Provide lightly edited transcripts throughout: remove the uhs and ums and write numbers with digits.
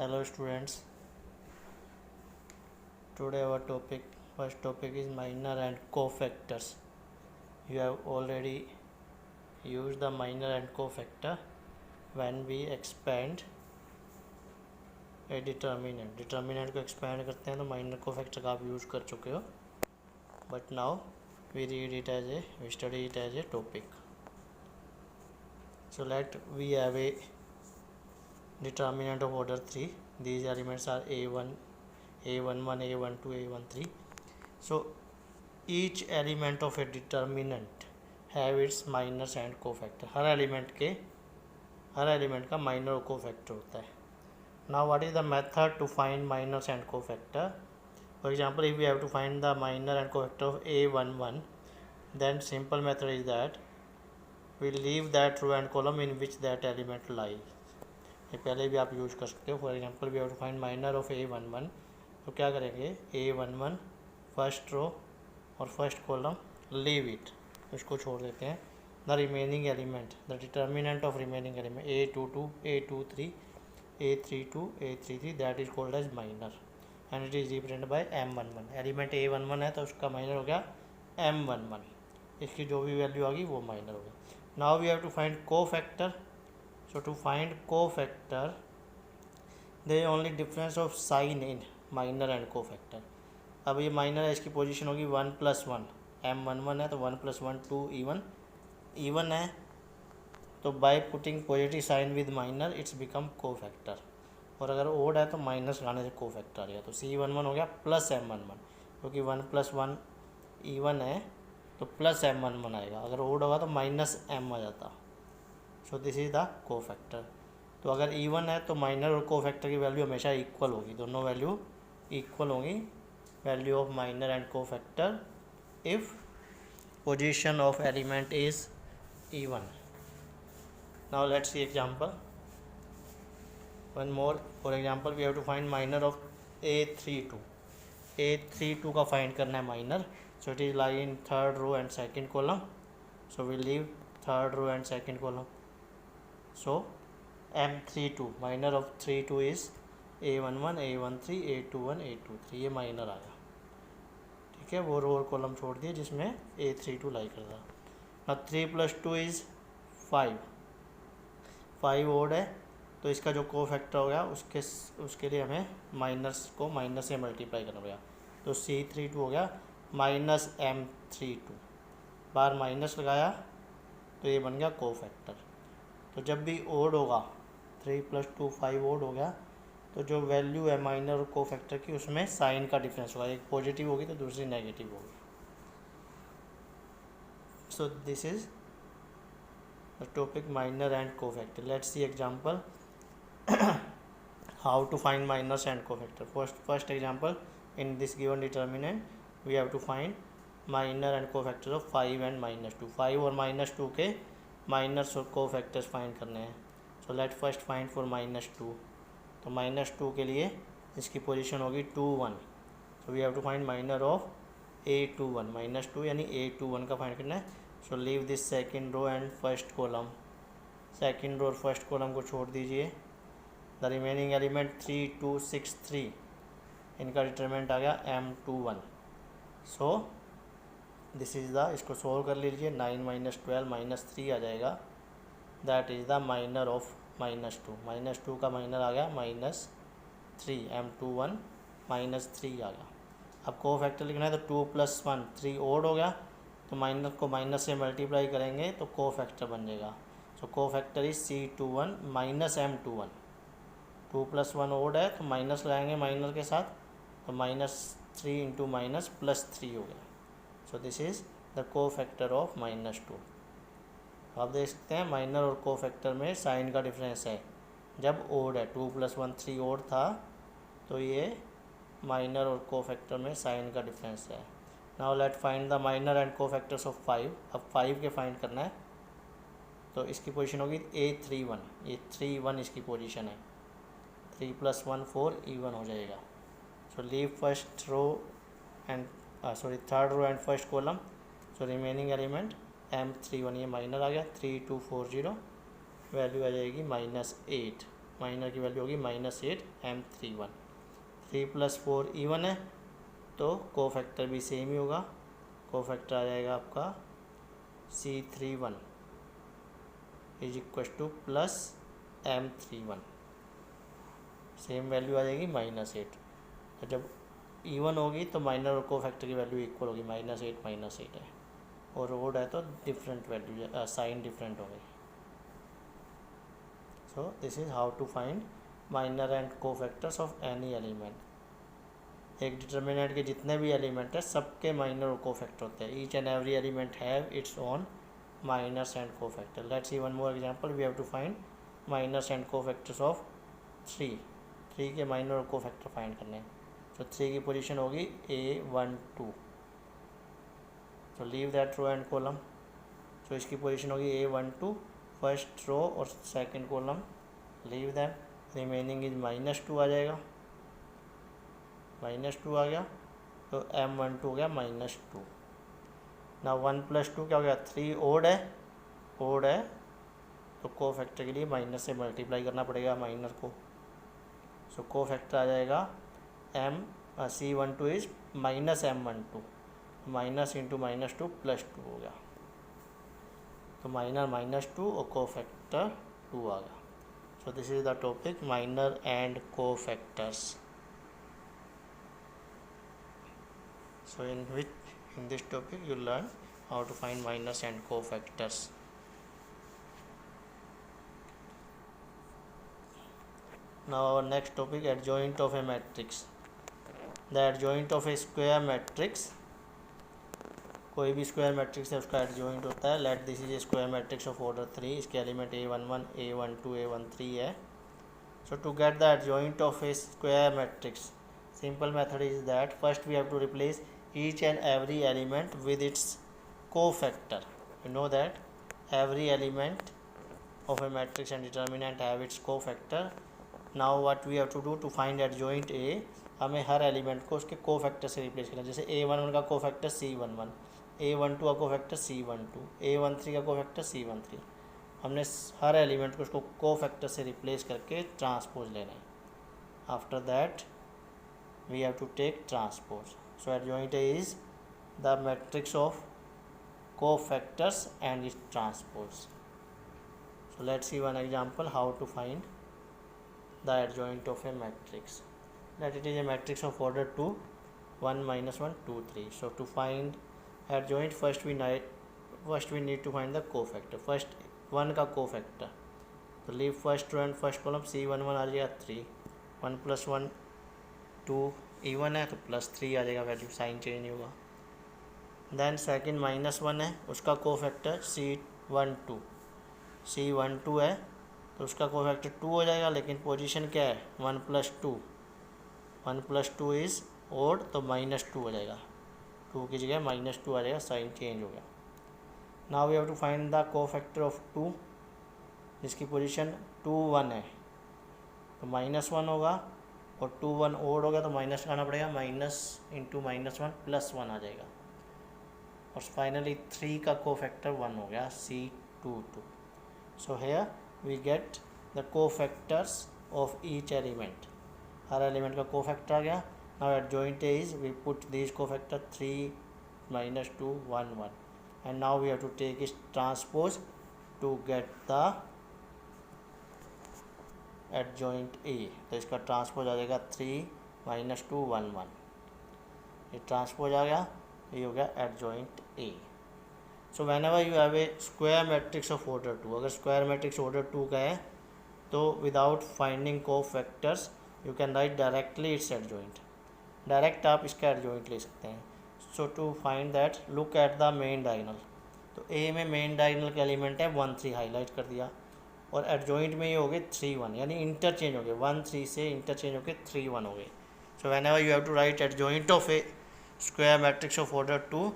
Hello students, today our first topic is minor and cofactors. You have already used the minor and cofactor when we expand a determinant. Determinant को expand करते हैं तो minor cofactor का आप use कर चुके हो. But now we study it as a topic. So we have a determinant of order 3. These elements are A1, A11, A12, A13. So each element of a determinant have its minors and cofactor. Her element का minor और cofactor होता है. Now what is the method to find minors and cofactor? For example, if we have to find the minor and cofactor of A11, then simple method is that we leave that row and column in which that element lies. ये पहले भी आप use कर सकते हो. For example we have to find minor of A11, तो क्या करेंगे, A11 फर्स्ट रो और फर्स्ट कॉलम लीव इट, उसको छोड़ देते हैं. The remaining element, the determinant of remaining element A22, A23, A32, A33, that is called as minor and it is represented by M11. Element A11 है तो उसका minor हो गया M11. इसकी जो भी वैल्यू आ गई वो माइनर हो गया. Now we have to find cofactor. So to find cofactor, there is only difference of sign in minor and cofactor. अब ये माइनर है, इसकी पोजीशन होगी 1+1. M11 है तो 1+1 2 इवन है, तो by putting positive sign with minor its become cofactor. और अगर ओड है तो माइनस लगाने से कोफैक्टर आ गया. तो C11 हो गया प्लस M11, क्योंकि 1+1 इवन है तो प्लस M11 आएगा. अगर ओड होगा तो माइनस M आ जाता. So this is the cofactor. तो अगर इवन है तो माइनर और कोफैक्टर की वैल्यू हमेशा इक्वल होगी, दोनों वैल्यू इक्वल होंगी. Value of minor and cofactor if position of element is even. Now let's see example. One more. For example we have to find minor of A32. A32 का find करना है minor. So it is lie in third row and second column. So we leave third row and second column. So M32, minor of 32 is A11, A13, A21, A23. ये minor आया. ठीक है, वो रो और column छोड़ दिए जिसमें A32 लाई कर रहा. अब 3+2 इज़ 5. 5 ओड है तो इसका जो कोफैक्टर हो गया उसके लिए हमें माइनस को माइनस से मल्टीप्लाई करना पड़ेगा. तो C32 हो गया माइनस M32. बार माइनस लगाया तो ये बन गया कोफैक्टर. तो जब भी ओड होगा 3+2 5 ओड हो गया तो जो वैल्यू है माइनर और कोफैक्टर की उसमें साइन का डिफरेंस होगा. एक पॉजिटिव होगी तो दूसरी नेगेटिव होगी. So this is the topic minor and cofactor. Let's see example how to find minors and cofactor. First example, in this given determinant we have to find minor and cofactor of 5 and -2. 5 और -2 के miners और cofactors find करने हैं. So let first find for -2. तो -2 के लिए इसकी position होगी 2 1. So we have to find minor of A21. -2 यानी A21 का फाइंड करना है. So leave this second row and first column. Second row और फर्स्ट कॉलम को छोड़ दीजिए. द रिमेनिंग एलिमेंट 3 2 6 3, इनका डिटरमिनेंट आ गया M21. So this is the, इसको सोल्व कर लीजिए. 9 - 12 - 3 आ जाएगा. That is the minor of -2. -2 का माइनर आ गया -3. M21 -3 आ गया. अब कोफैक्टर लिखना है तो 2 + 1 3 ओड हो गया तो माइनर को माइनस से मल्टीप्लाई करेंगे तो कोफैक्टर बन जाएगा. सो cofactor is C21 -M21. 2 + 1 odd है तो माइनस लगाएंगे माइनर के साथ, तो -3 × -+3 हो गया. So this is the cofactor of -2. आप देख सकते हैं माइनर और कोफैक्टर में साइन का डिफरेंस है. जब ओड है 2 + 1 3 ओड था तो ये माइनर और कोफैक्टर में साइन का डिफरेंस है. Now let find the minor and cofactors of 5. अब 5 के फाइंड करना है तो इसकी पोजीशन होगी A31. ये 3 1 इसकी पोजीशन है. 3 + 1 4 इवन हो जाएगा. So leave first row and third row and first column. So remaining element M31, ये माइनर आ गया. 3240 वैल्यू आ जाएगी -8. माइनर की वैल्यू होगी -8m31। 3 + 4 इवन है तो कोफैक्टर भी सेम ही होगा। कोफैक्टर आ जाएगा आपका C31 is equal to +m31, same value आ जाएगी -8। तो जब इवन होगी तो माइनर और कोफैक्टर की वैल्यू इक्वल होगी, -8 है, और ओड है तो डिफरेंट वैल्यू, साइन डिफरेंट हो गई। So this is how to find minor and cofactors of any element. एक डिटर्मिनेंट के जितने भी एलिमेंट है सबके माइनर और कोफैक्टर होते हैं। Each and every element have its own minors and cofactor. Let's see one more example. We have to find minors and cofactors of 3 के माइनर और कोफैक्टर फाइंड करने हैं। तो 3 की पोजीशन होगी A12, तो leave that row and column. तो इसकी पोजीशन होगी A12 फर्स्ट रो और second column, leave them. Remaining is -2 आ जाएगा, -2 आ गया, तो M12 हो गया -2। ना 1 + 2 क्या हो गया, 3 ओड है तो कोफैक्टर के लिए माइनस से मल्टीप्लाई करना पड़ेगा माइनर को। सो कोफैक्टर आ जाएगा C12 is -M12, minus into -2 +2 हो गया, तो माइनर -2 और कोफैक्टर 2 आ गया। सो this is the topic minor and cofactors. So in this topic you learn how to find minors and cofactors. Now our next topic, adjoint of a matrix. The adjoint of a square matrix, कोई भी square matrix है उसका adjoint होता है। Let this is a square matrix of order 3, इसके element A11 A12 A13 है। So to get the adjoint of a square matrix, simple method is that first we have to replace each and every element with its cofactor. You know that every element of a matrix and determinant have its cofactor. Now what we have to do to find adjoint A, हमें हर element को उसके cofactor से replace करना है। जैसे A11 का cofactor C11, A12 का cofactor C12, A13 का कोफैक्टर C13। हमने हर एलिमेंट को उसको कोफैक्टर से रिप्लेस करके ट्रांसपोज लेना है। After that we have to take transpose. So adjoint A is the matrix of cofactors and its transpose. So let's see one example how to find the adjoint of a matrix. That it is a matrix of order 2, 1 -1 2 3. So to find adjoint, first we need to find the cofactor. First 1 का cofactor, तो leave first row and first column, C11 आ जाएगा 3, 1 + 1 2 even है तो +3 आ जाएगा, value sign change नहीं होगा। Then second -1 है, उसका कोफैक्टर C12 है तो उसका कोफैक्टर 2 हो जाएगा, लेकिन पोजीशन क्या है 1 + 2, 1 + 2 इज़ ओड, तो -2 हो जाएगा, 2 की जगह -2 आ जाएगा, साइन चेंज हो गया। Now we have to find the cofactor of 2, जिसकी पोजीशन 2 1 है तो -1 होगा, और 2 1 ओड हो गया तो माइनस आना पड़ेगा, माइनस इंटू -1 +1 आ जाएगा, और फाइनली 3 का कोफैक्टर 1 हो गया C22। So here we get the cofactors of each element, हर एलिमेंट का कोफैक्टर आ गया। Now adjoint is we put this cofactor 3 -2 1 1, and now we have to take it transpose to get the adjoint A। तो इसका transpose आ जाएगा 3 -2 1 1, ये transpose आ गया, ये हो गया adjoint A। So whenever you have a square matrix of order 2, अगर square matrix order 2 का है तो without finding cofactors you can write directly its adjoint, direct आप इसका एडजॉइंट ले सकते हैं। So to find that look at the main diagonal, तो A में मेन डायगोनल का एलिमेंट है 1 3, हाईलाइट कर दिया, और एडजॉइंट में ये हो गए 3 1, यानी इंटरचेंज हो गए, 1 3 से इंटरचेंज हो गए 3 1 हो गए। So whenever you have to write adjoint of a square matrix of order 2,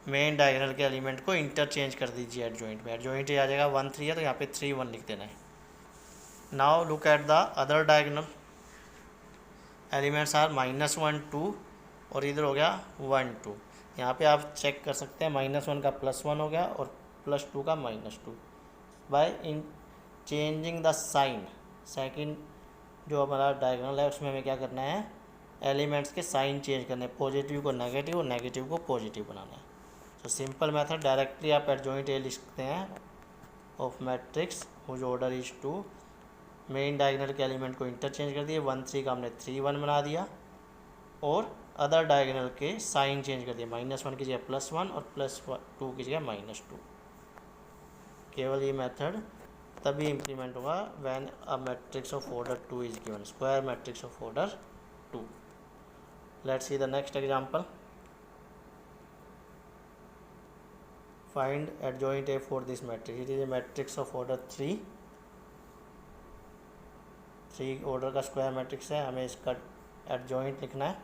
main diagonal के एलिमेंट को इंटरचेंज कर दीजिए एडजॉइंट में। एडजॉइंट आ जाएगा 1 3 है तो यहाँ पे 3 1 लिख देना है। Now look at the other diagonal, elements are -1 2 और इधर हो गया 1 2। यहाँ पे आप चेक कर सकते हैं -1 का +1 हो गया और +2 का -2 by interchanging the sign, second जो हमारा डायगोनल है उसमें हमें क्या करना है, एलिमेंट्स के साइन चेंज करने, पॉजिटिव को नेगेटिव और नेगेटिव को पॉजिटिव बनाना है। तो सिंपल मेथड, डायरेक्टली आप एडजॉइंट ए लिखते हैं of matrix whose order is 2, main diagonal के एलिमेंट को इंटरचेंज कर दिए, 1 3 का हमने 3 1 बना दिया, और अदर डायगोनल के साइन चेंज कर दिया, -1 की जगह +1 और +2 की जगह -2। केवल ये मेथड तभी इम्प्लीमेंट होगा when a matrix of order 2 is given, square matrix of order 2। Let's see the next example. Find adjoint A for this matrix, it is a matrix of order 3 order का square matrix है, हमें इसका adjoint लिखना है।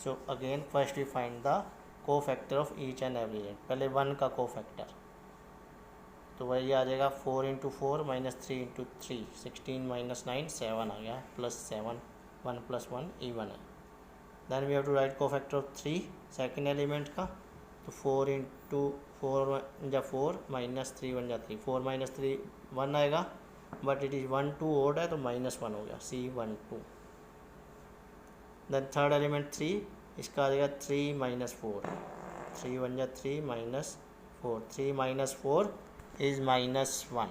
So again first we find the cofactor of each and every element, पहले 1 का cofactor, तो वही आ जाएगा 4 × 4 -3 × 3 16 - 9 7 आ गया, +7 1 + 1 इवन है। Then we have to write cofactor of 3 second element का, तो 4 × 4 × 4 -3 1 3 4 - 3 1 आएगा, बट इट इज़ 1 2 ओड है तो -1 हो गया, C1 2। देन थर्ड एलिमेंट 3, इसका आ जाएगा 3 - 4 3 1 3 -4 3 - 4 is -1,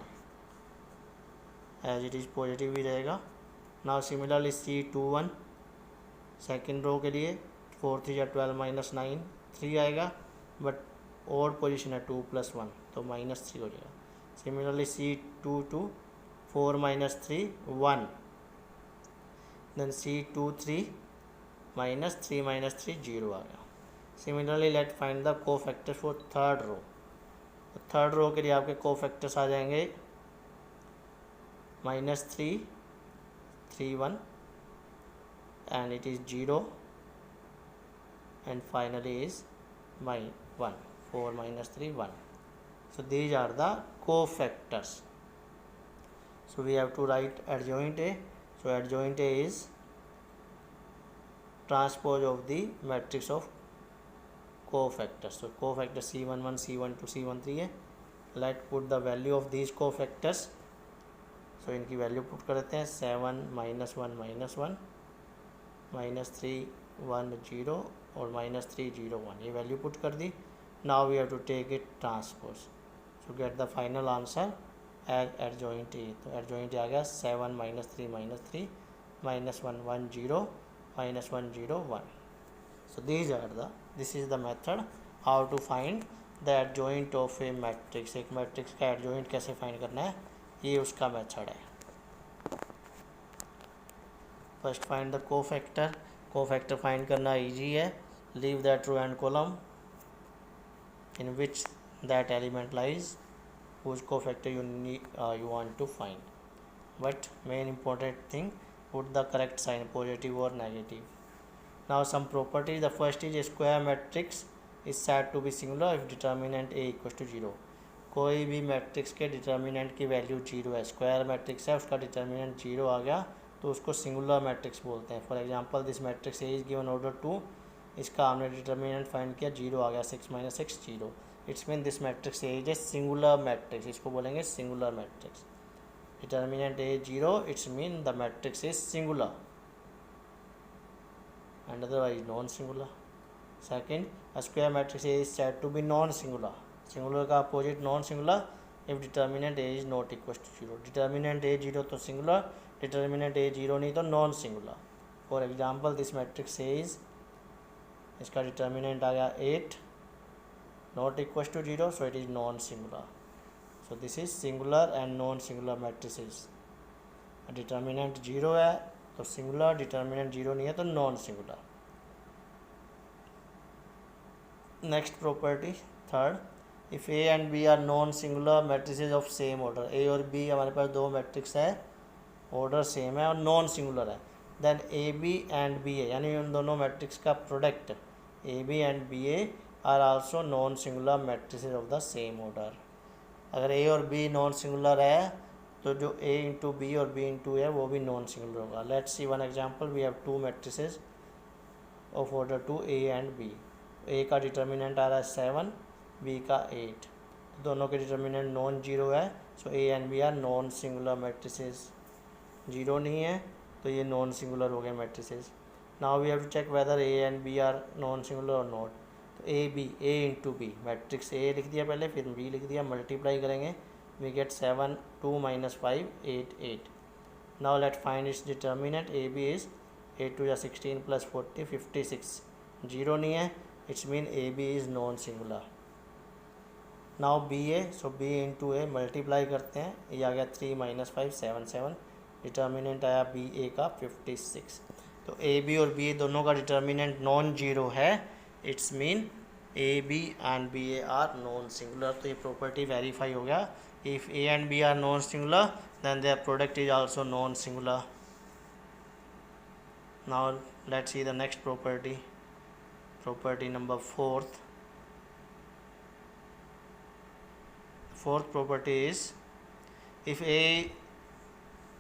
as it is positive ही रहेगा। Now similarly C21 second row के लिए 4 3 या 12 - 9 3 आएगा, बट ओड पोजिशन है 2 + 1 तो -3 हो जाएगा। सिमिलरली C22 4 - 3 1, देन C23 -3 - 3 0 आ गया। Similarly let find the cofactor for third row, third row के लिए आपके कोफैक्टर्स आ जाएंगे -3 3 1 and it is 0 and finally is -1 4 - 3 1. So these are the cofactors. So we have to write adjoint A. So adjoint A is transpose of the matrix of cofactors. So cofactor C11 C12 C13 है। Let put the value of these cofactors. So इनकी value put कर देते हैं, 7 -1 -1 -3 1 0 और -3 0 1, ये value put कर दी। Now we have to take it transpose to get the final answer as adjoint A. तो एडजॉइंट आ गया 7 -3 -3 -1 1 0 -1 0 1। So this is the method how to find the adjoint of a matrix। एक matrix का adjoint कैसे find करना है, ये उसका method है। First find the cofactor, cofactor find करना इजी है। Leave that row and column in which that element lies whose cofactor you want to find, but main important thing, put the correct sign, positive or negative. Now some properties, the first is a square matrix is said to be singular if determinant A equals to 0। कोई भी matrix के determinant की value 0 है, square matrix है उसका determinant 0 आ गया तो उसको सिंगुलर मैट्रिक्स बोलते हैं। For example this matrix A is given order 2, इसका हमने डिटर्मिनेंट फाइंड किया 0 आ गया, 6 - 6 0। It's mean this matrix A is a singular matrix, इसको बोलेंगे singular matrix. Determinant A 0, it's mean the matrix is singular and otherwise non singular. Second, a square matrix A is said to be non singular, singular का opposite non singular if determinant A is not equals to 0। determinant A 0 तो singular, determinant A 0 नहीं तो non singular। for example this matrix A is, इसका determinant आ गया 8 not equals to 0 so it is non singular। so this is singular and non singular matrices। determinant 0 है तो singular, determinant 0 नहीं है तो non singular. Next property third, if A and B are non singular matrices of same order, A और B हमारे पास दो matrix है, order same है और नॉन सिंगुलर है, then A B and B A यानी उन दोनों मैट्रिक्स का product A B and B A are also non singular matrices of the same order. अगर ए और बी नॉन सिंगुलर है तो जो A इंटू बी और B इंटू है वो भी नॉन सिंगुलर होगा। Let's see one example, we have two matrices of order 2 A and B। A का डिटर्मिनेंट आ रहा है 7, B का 8, दोनों के डिटर्मिनेंट नॉन जीरो है, so A and B are non singular matrices. Zero नहीं है तो ये नॉन सिंगुलर हो गए matrices. Now we have to check whether A and B are non singular और नॉट। तो A B, A into B, matrix A लिख दिया पहले, फिर बी लिख दिया, मल्टीप्लाई करेंगे, we get 7, 2 - 5 8 8। Now let find its determinant. A B is 8 2 16 + 40 56, zero नहीं है, its mean A B is non singular. Now B A, so B into A multiply करते हैं, ये आ गया 3 - 5 7 7, डिटर्मिनेंट आया बी ए का 56। तो ए बी और बी ए दोनों का डिटर्मिनेंट नॉन जीरो है, its mean A B and B A are non singular. तो ये प्रॉपर्टी वेरीफाई हो गया। If A and B are non singular then their product is also non singular. Now let's see the next property, property number fourth property is, if A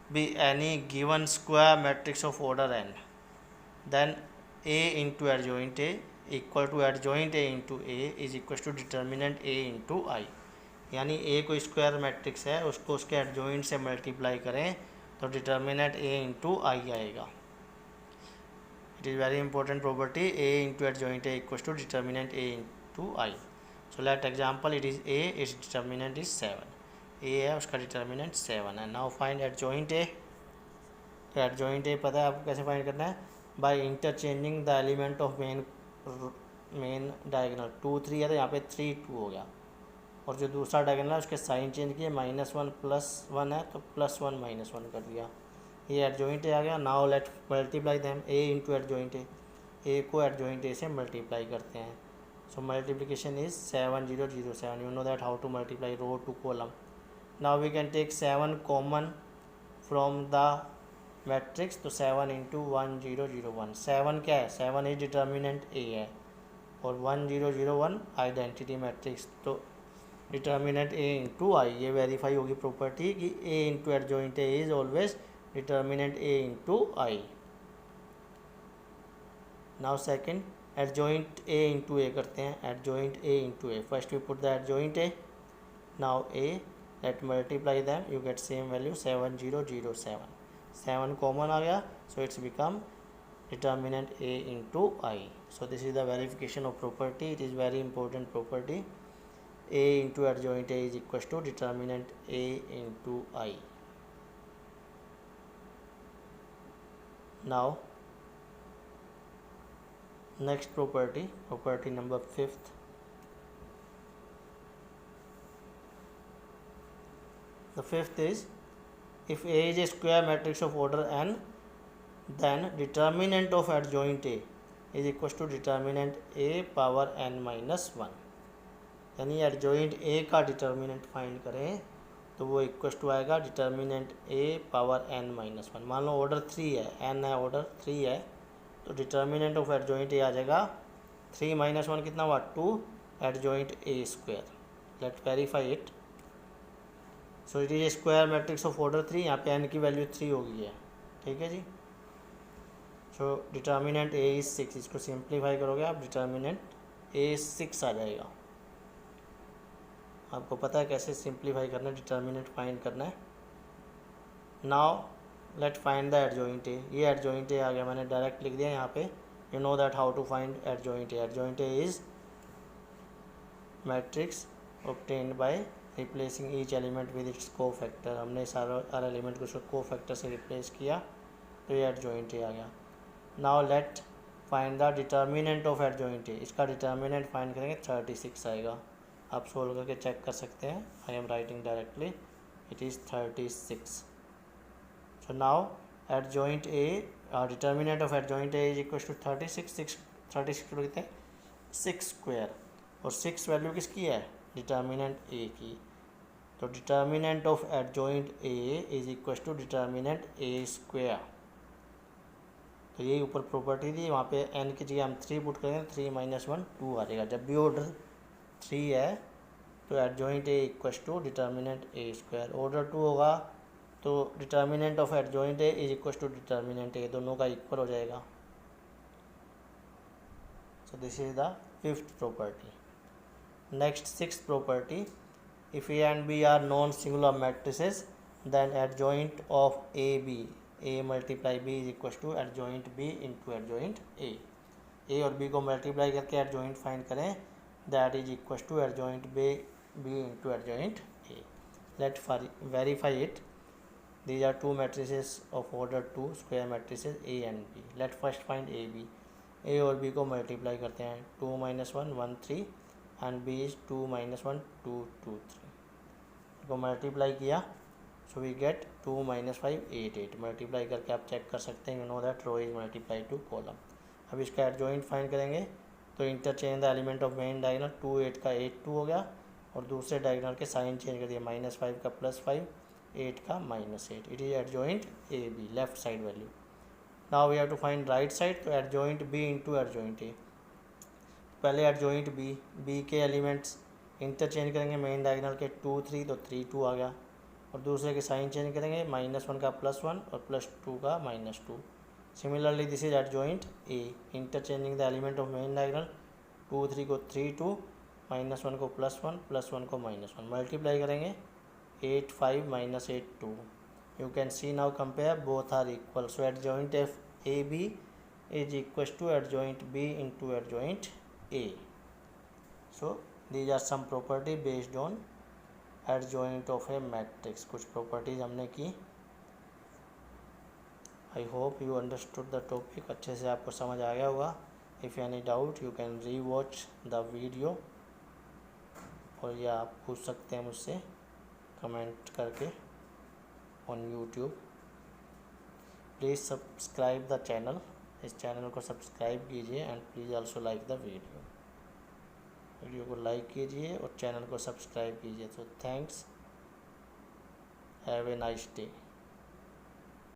be any given square matrix of order n, then A into adjoint A equal to adjoint A into A is equal to determinant A into I। यानी A कोई square matrix है, उसको उसके adjoint से multiply करें तो determinant A into I आएगा। It is very important property, A into adjoint A equal to determinant A into I. So let example, it is A, its determinant is 7, A है उसका determinant 7 है। Now find adjoint A। तो adjoint A पता है आपको कैसे find करना है, by interchanging the element of main diagonal. 2 3 है तो यहाँ पे 3 2 हो गया, और जो दूसरा डायगोनल है उसके साइन चेंज किए, -1 + 1 है तो +1 - 1 कर दिया, ये एडजॉइंट A आ गया। Now let multiply them, A into adjoint A, A को एडजॉइंट A से मल्टीप्लाई करते हैं। So multiplication is 7 0 0 7. You know that how to multiply row to column. Now we can take 7 common from the matrix. तो 7 into 1 0 0 1, 7 क्या है, 7 is determinant A है, और 1 0 0 1 identity matrix, तो डिटर्मिनेंट A इंटू आई। ये verify होगी property कि A into adjoint A is always determinant A into I. Now second, adjoint A into A करते हैं, adjoint A into A, first we put the adjoint A, now A, let multiply them, you get same value 7 0 0 7, 7 common आ गया, so it's become determinant A into I. So this is the verification of property, it is very important property. A into adjoint A is equal to determinant A into I. Now next property, property number 5th, the fifth is, if A is a square matrix of order n, then determinant of adjoint A is equal to determinant A power n minus 1। यानी adjoint A का determinant find करें तो वो equal to आएगा determinant A power n minus 1। मान लो order 3 है, n है, order 3 है, तो डिटर्मिनेंट ऑफ एडजॉइंट A आ जाएगा 3 - 1 कितना हुआ, 2 adjoint A square. Let verify it. So it is square matrix of order 3, यहाँ पे n की वैल्यू 3 हो गई है, ठीक है जी। सो डिटर्मिनेंट A इज 6, इसको सिंप्लीफाई करोगे आप, डिटर्मिनेंट A 6 आ जाएगा। आपको पता है कैसे सिंप्लीफाई करना है, डिटर्मिनेंट फाइंड करना है। Now let find the adjoint A, ये एडजॉइंट A आ गया, मैंने डायरेक्ट लिख दिया यहाँ पे। You know that how to find adjoint A। Adjoint A is matrix obtained by replacing each element with its cofactor. हमने सारे एलिमेंट को उसको कोफैक्टर से रिप्लेस किया, तो ये एडजॉइंट A आ गया। Now let find the determinant of adjoint A। इसका डिटर्मिनेंट फाइंड करेंगे 36 आएगा, आप सोल्व करके चेक कर सकते हैं। I am writing directly, it is 36। So now adjoint A, determinant of adjoint A is equal to 36। 36 को लिखते हैं 6 स्क्वायर, और 6 वैल्यू किसकी है, डिटर्मिनेंट A की। तो determinant of adjoint A is equal to determinant A square. तो यही ऊपर प्रॉपर्टी थी, वहाँ पे n की जगह हम 3 पुट करेंगे, 3 - 1 2 आ जाएगा। जब भी ऑर्डर 3 है तो adjoint A equal to determinant A square. Order 2 होगा तो determinant of adjoint A is equal to determinant A, दोनों का इक्वल हो जाएगा। So this is the 5th property. Next 6th property, if A and B are non singular matrices then adjoint of AB, A multiply B is equals to adjoint B into adjoint A और B को multiply करके adjoint find करें, that is equals to adjoint B into adjoint A. Let's verify it. These are two matrices of order 2 square matrices A and B. Let's first find AB. A और B को multiply करते हैं, 2 minus 1 1 3 and B is 2 minus 1 2 2 3 को multiply किया, so we get 2 minus 5 8 8. Multiply करके आप check कर सकते हैं, you know that row is multiply to column. अब इसका एडजॉइंट फाइंड करेंगे तो interchange the element of main diagonal, 2 8 का 8 2 हो गया और दूसरे डायगोनल के साइन चेंज कर दिया, -5 का +5 8 का -8. It is adjoint A B, left side value. Now we have to find right side, तो adjoint B into adjoint A. पहले एडजॉइंट बी के एलिमेंट्स इंटरचेंज करेंगे, मेन डायगोनल के 2 3 तो 3 2 आ गया और दूसरे के साइन चेंज करेंगे, -1 का +1 और +2 का -2. Similarly this is adjoint A, interchanging the element of main diagonal, 2 3 को 3 2, -1 को +1 +1 को -1. मल्टीप्लाई करेंगे 8 5 -8 2. You can see now compare both are equal, so adjoint of A B is equal to adjoint B into adjoint A. So these are some property based on adjoint of a matrix. कुछ properties हमने की. I hope you understood the topic, अच्छे से आपको समझ आ गया होगा. If any doubt you can rewatch the video, और या आप पूछ सकते हैं मुझसे कमेंट करके on YouTube. Please subscribe the channel, इस चैनल को सब्सक्राइब कीजिए and please also like the video को लाइक कीजिए और चैनल को सब्सक्राइब कीजिए. तो thanks, have a nice day.